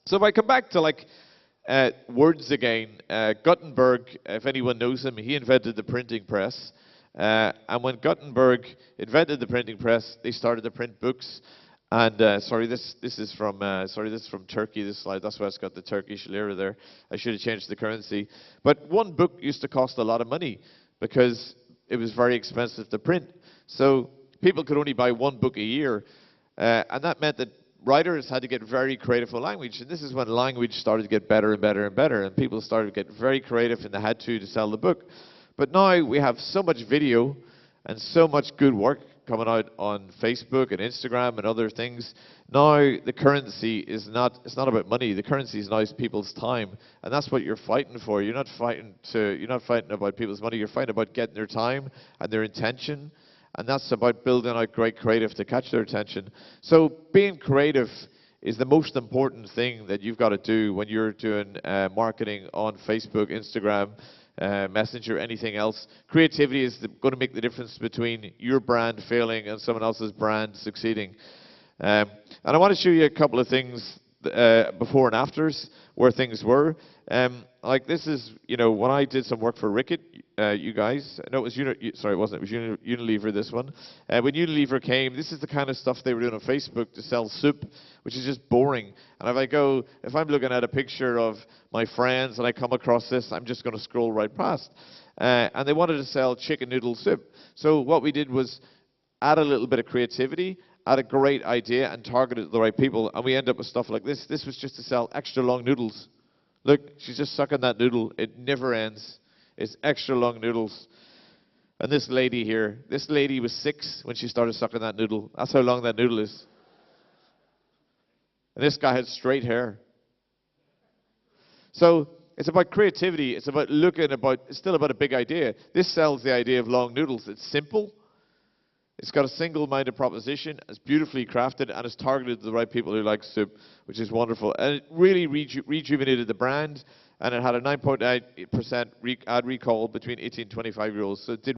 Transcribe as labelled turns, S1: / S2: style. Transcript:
S1: So if I come back to like words again, Gutenberg, if anyone knows him, he invented the printing press. And when Gutenberg invented the printing press, they started to print books. And sorry, this is from Turkey. This slide, that's why it's got the Turkish lira there. I should have changed the currency. But one book used to cost a lot of money because it was very expensive to print. So people could only buy one book a year, and that meant that writers had to get very creative with language. And this is when language started to get better and better and better, and people started to get very creative, and they had to sell the book. But now we have so much video and so much good work coming out on Facebook and Instagram and other things. Now the currency is not, it's not about money. The currency is now people's time, and that's what you're fighting for. You're not fighting about people's money. You're fighting about getting their time and their attention, and that's about building out great creative to catch their attention. So being creative is the most important thing that you've got to do when you're doing marketing on Facebook, Instagram, Messenger, anything else. Creativity is going to make the difference between your brand failing and someone else's brand succeeding. And I want to show you a couple of things before and afters where things were. Like this is, you know, when I did some work for Ricket, you guys, no, it was sorry, it wasn't. It was Unilever. This one. When Unilever came, this is the kind of stuff they were doing on Facebook to sell soup, which is just boring. And if I'm looking at a picture of my friends and I come across this, I'm just going to scroll right past. And they wanted to sell chicken noodle soup. So what we did was add a little bit of creativity, add a great idea, and target it to the right people. And we end up with stuff like this. This was just to sell extra long noodles. Look, she's just sucking that noodle. It never ends. It's extra long noodles. And this lady here, this lady was 6 when she started sucking that noodle. That's how long that noodle is. And this guy had straight hair. So it's about creativity. It's about it's still about a big idea. This sells the idea of long noodles. It's simple. It's got a single-minded proposition. It's beautifully crafted, and it's targeted to the right people who like soup, which is wonderful. And it really rejuvenated the brand, and it had a 9.8% ad recall between 18 and 25-year-olds. So it did